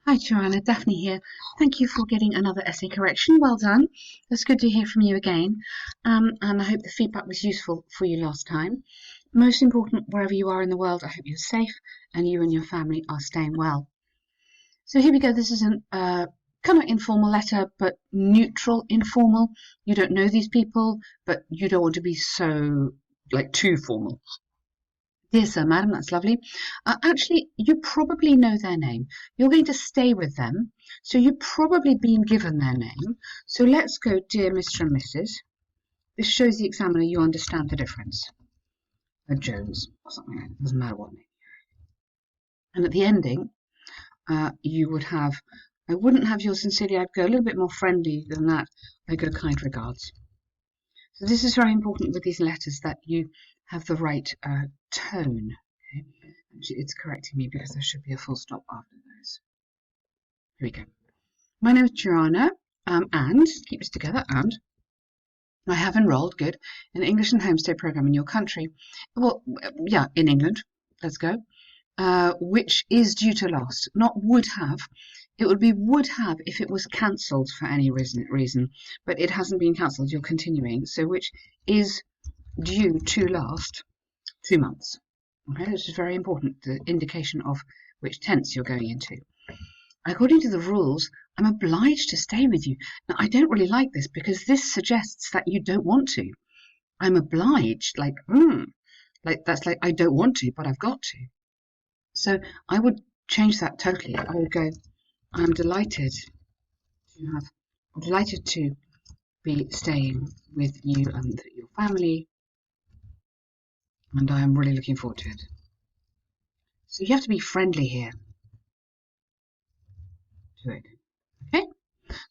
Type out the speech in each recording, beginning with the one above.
Hi, Turana, Daphne here. Thank you for getting another essay correction. Well done. It's good to hear from you again. And I hope the feedback was useful for you last time. Most important, wherever you are in the world, I hope you're safe and you and your family are staying well. So here we go. This is an kind of informal letter, but neutral, informal. You don't know these people, but you don't want to be so, too formal. Dear Sir, Madam, that's lovely. Actually, you probably know their name. You're going to stay with them, so you've probably been given their name. So let's go, dear Mr. and Mrs. This shows the examiner you understand the difference. Jones, or something like that. Doesn't matter what name. And at the ending, you would have, I wouldn't have yours sincerely, I'd go a little bit more friendly than that. I go kind regards. So this is very important with these letters that you have the right tone. Okay? Actually, it's correcting me because there should be a full stop after those. Here we go. My name is Turana, and keep this together. And I have enrolled, good, in the English and Homestay program in your country. Well, yeah, in England. Let's go. Which is due to last, not would have. It would be would have if it was cancelled for any reason, but it hasn't been cancelled. You're continuing. So which is due to last 2 months. Okay, this is very important, the indication of which tense you're going into. According to the rules, I'm obliged to stay with you. Now, I don't really like this because this suggests that you don't want to. I'm obliged, that's like I don't want to, but I've got to. So I would change that totally. I would go, I'm delighted to be staying with you and your family, and I am really looking forward to it. So you have to be friendly here to it. Okay?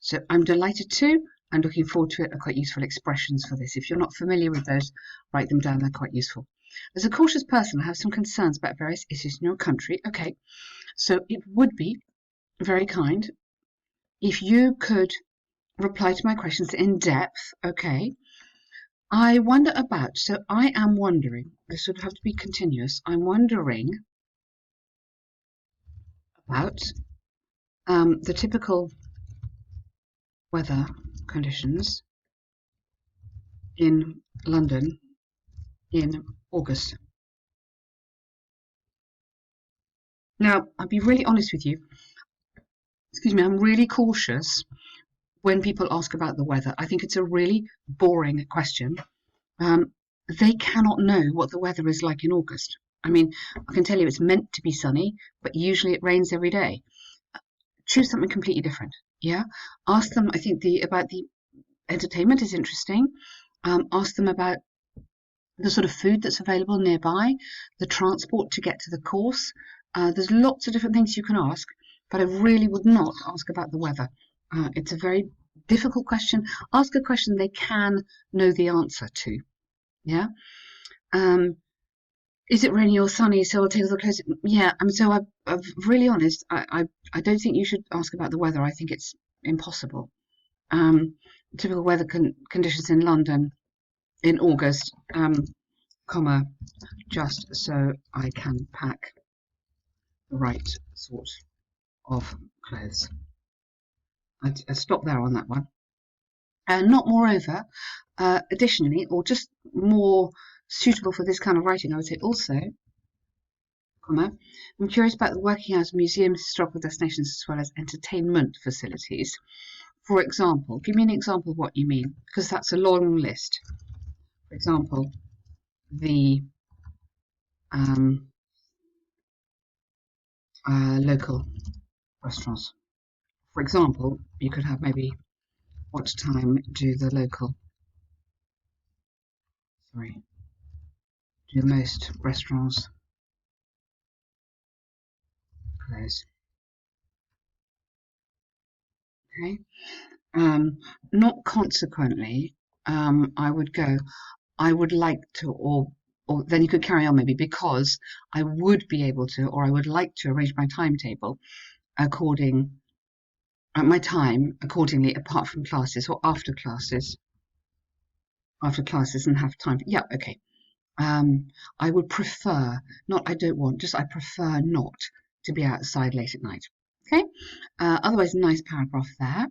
So I'm delighted to, and looking forward to it are quite useful expressions for this. If you're not familiar with those, write them down, they're quite useful. As a cautious person, I have some concerns about various issues in your country. Okay, so it would be very kind if you could reply to my questions in depth. Okay. I wonder about, so I am wondering, this would have to be continuous. I'm wondering about the typical weather conditions in London in August. Now, I'll be really honest with you. Excuse me, I'm really cautious when people ask about the weather. I think it's a really boring question. They cannot know what the weather is like in August. I mean, I can tell you it's meant to be sunny, but usually it rains every day. Choose something completely different. Yeah, ask them. I think about the entertainment is interesting. Ask them about the sort of food that's available nearby, the transport to get to the course. There's lots of different things you can ask, but I really would not ask about the weather. It's a very difficult question. Ask a question they can know the answer to. Yeah. Is it rainy or sunny? So I'll take the clothes. Yeah. So I'm really honest. I don't think you should ask about the weather. I think it's impossible. Typical weather conditions in London in August, just so I can pack the right sort of clothes. I stop there on that one. Not moreover, additionally, or just more suitable for this kind of writing, I would say also, I'm curious about the working hours of museums, historical destinations, as well as entertainment facilities. For example, give me an example of what you mean, because that's a long list. For example, the local restaurants. For example, you could have maybe what time do most restaurants close? Okay. Not consequently, I would go, I would like to, or then you could carry on maybe, because I would be able to, or I would like to arrange my timetable accordingly, apart from classes or after classes and have time. Yeah, okay. I would prefer, not I don't want, just I prefer not to be outside late at night. Okay, otherwise nice paragraph there.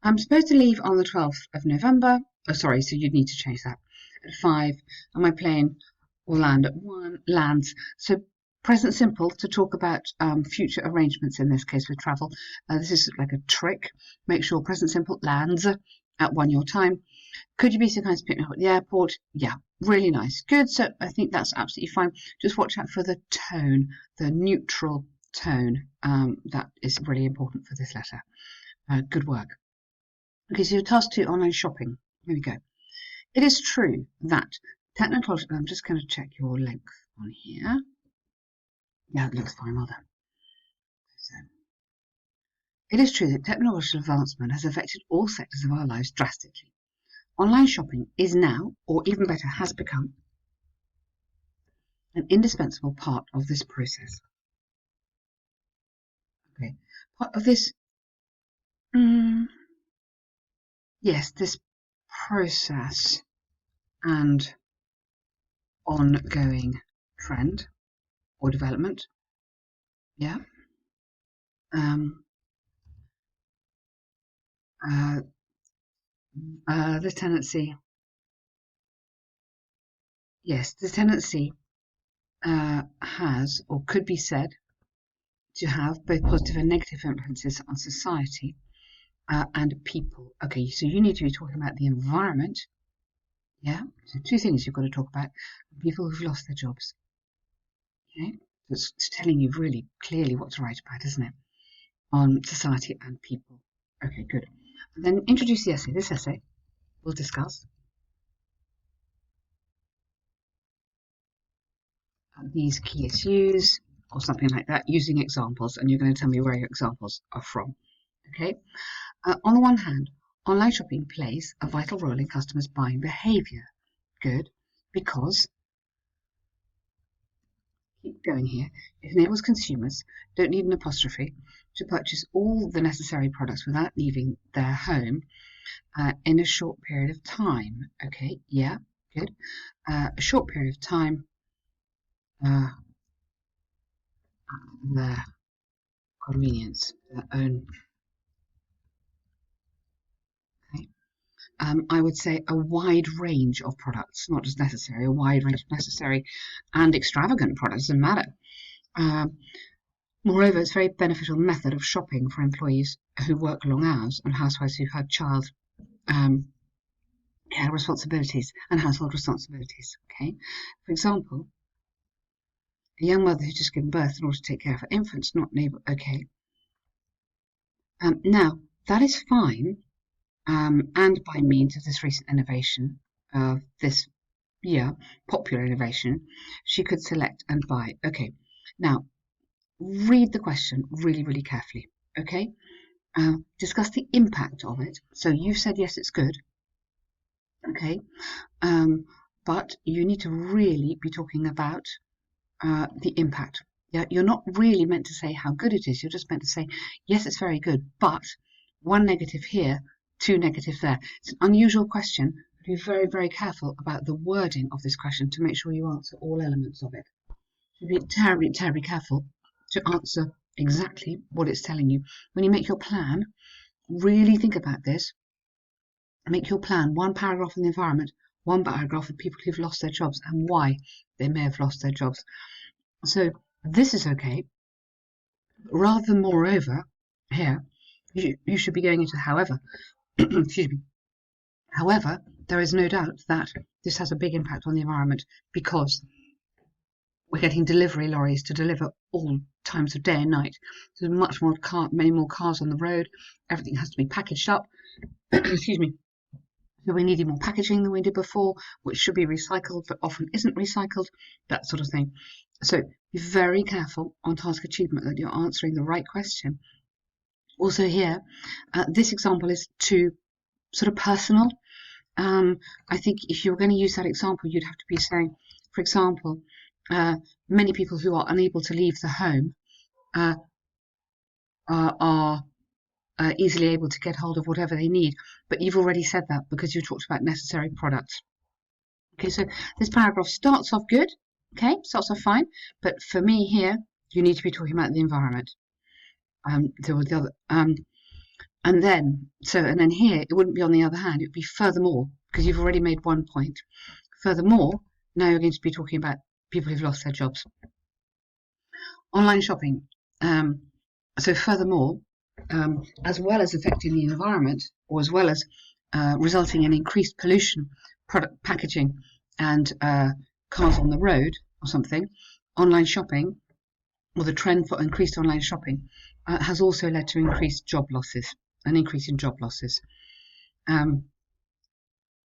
I'm supposed to leave on the 12th of November. Oh, sorry, so you'd need to change that. At 5, and my plane will land at 1, lands. So present simple to talk about future arrangements, in this case with travel. This is like a trick. Make sure present simple lands at 1 your time. Could you be so kind to pick me up at the airport? Yeah, really nice. Good. So I think that's absolutely fine. Just watch out for the tone, the neutral tone. That is really important for this letter. Good work. Okay, so task 2, online shopping. Here we go. It is true that technological, I'm just going to check your length on here. Yeah, it looks fine, well done. So, it is true that technological advancement has affected all sectors of our lives drastically. Online shopping is now, or even better, has become an indispensable part of this process. Okay, part of this, yes, this process and ongoing trend or development. Yeah. The tendency, yes, the tendency has, or could be said to have, both positive and negative influences on society and people. Okay, so you need to be talking about the environment. Yeah, so 2 things you've got to talk about: people who've lost their jobs. Okay, it's telling you really clearly what to write about, isn't it? On society and people. Okay, good. And then introduce the essay. This essay we'll discuss these key issues or something like that, using examples, and you're going to tell me where your examples are from. Okay. On the one hand, online shopping plays a vital role in customers' buying behaviour. Good, because, keep going here, it enables consumers, don't need an apostrophe, to purchase all the necessary products without leaving their home in a short period of time. Okay, yeah, good. A short period of time at their convenience, their own. Okay. I would say a wide range of products, not just necessary, a wide range of necessary and extravagant products, doesn't matter. Moreover, it's a very beneficial method of shopping for employees who work long hours and housewives who've had child care responsibilities and household responsibilities. Okay, for example, a young mother who's just given birth in order to take care of her infants, not able. Okay, now that is fine, and by means of this recent innovation of this popular innovation, she could select and buy. Okay, now read the question really, really carefully. Okay, discuss the impact of it. So you've said yes, it's good. Okay, but you need to really be talking about the impact. Yeah, you're not really meant to say how good it is. You're just meant to say yes, it's very good, but 1 negative here, 2 negatives there. It's an unusual question. Be very, very careful about the wording of this question to make sure you answer all elements of it. So be terribly, terribly careful to answer exactly what it's telling you. When you make your plan, really think about this. Make your plan 1 paragraph on the environment, 1 paragraph of people who've lost their jobs and why they may have lost their jobs. So this is okay. Rather than moreover, here, you should be going into however. Excuse me. However, there is no doubt that this has a big impact on the environment because we're getting delivery lorries to deliver all times of day and night. There's many more cars on the road. Everything has to be packaged up. Excuse me. So we needed more packaging than we did before, which should be recycled, but often isn't recycled, that sort of thing. So be very careful on task achievement that you're answering the right question. Also here, this example is too sort of personal. I think if you're going to use that example, you'd have to be saying, for example, many people who are unable to leave the home are easily able to get hold of whatever they need. But you've already said that because you talked about necessary products. Okay, so this paragraph starts off good. Okay, starts off fine. But for me here, you need to be talking about the environment. There was the other, and then here it wouldn't be on the other hand. It would be furthermore, because you've already made one point. Furthermore, now you're going to be talking about people who've lost their jobs. Online shopping. So furthermore, as well as affecting the environment, or as well as resulting in increased pollution, product packaging, and cars on the road or something, online shopping, or the trend for increased online shopping, has also led to increased job losses, an increase in job losses.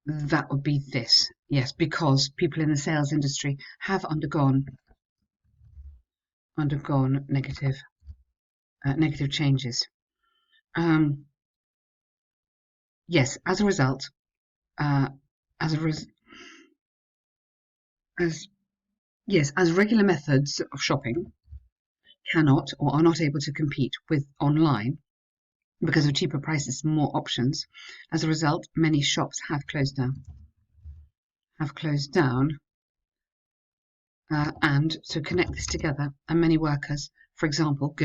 That would be this, yes, because people in the sales industry have undergone negative changes. Yes, as a result, as regular methods of shopping cannot or are not able to compete with online because of cheaper prices and more options. As a result, many shops have closed down. And to connect this together, and many workers, for example,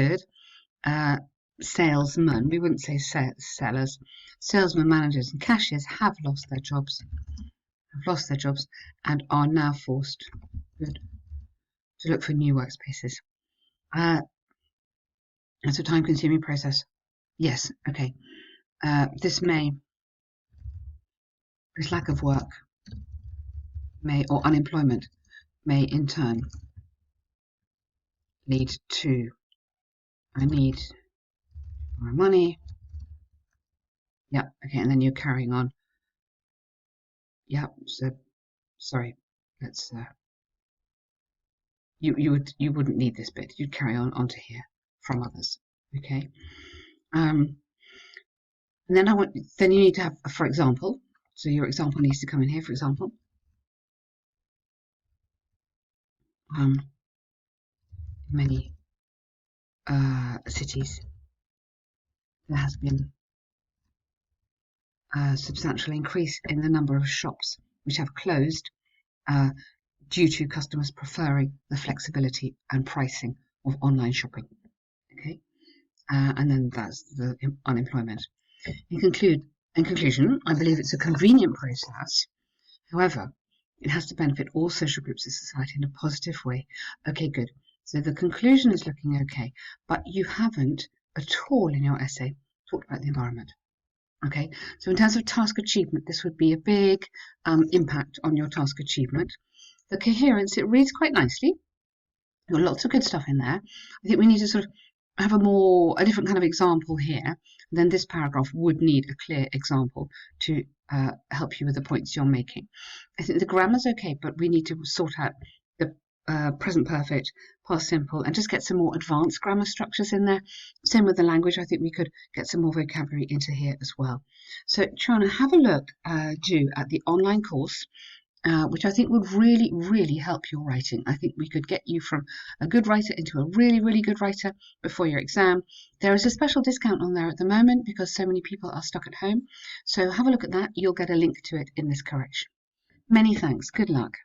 salesmen, we wouldn't say sellers, salesmen, managers and cashiers have lost their jobs, and are now forced to look for new workspaces. It's a time-consuming process. Yes, okay. This lack of work or unemployment may in turn lead to I need more money. Yeah, okay, and then you're carrying on. Yeah, so sorry, let's you wouldn't need this bit. You'd carry on onto here from others. Okay. And then you need to have, for example, so your example needs to come in here, for example. Many cities, there has been a substantial increase in the number of shops which have closed due to customers preferring the flexibility and pricing of online shopping. Okay, and then that's the unemployment. In conclusion, I believe it's a convenient process. However, it has to benefit all social groups of society in a positive way. Okay, good. So the conclusion is looking okay, but you haven't at all in your essay talked about the environment. Okay, so in terms of task achievement, this would be a big impact on your task achievement. The coherence, it reads quite nicely. There are lots of good stuff in there. I think we need to sort of have a different kind of example here. Then this paragraph would need a clear example to help you with the points you're making. I think the grammar's okay, but we need to sort out the present perfect, past simple, and just get some more advanced grammar structures in there. Same with the language. I think we could get some more vocabulary into here as well. So Turana, have a look at the online course, which I think would really, really help your writing. I think we could get you from a good writer into a really, really good writer before your exam. There is a special discount on there at the moment because so many people are stuck at home. So have a look at that. You'll get a link to it in this correction. Many thanks. Good luck.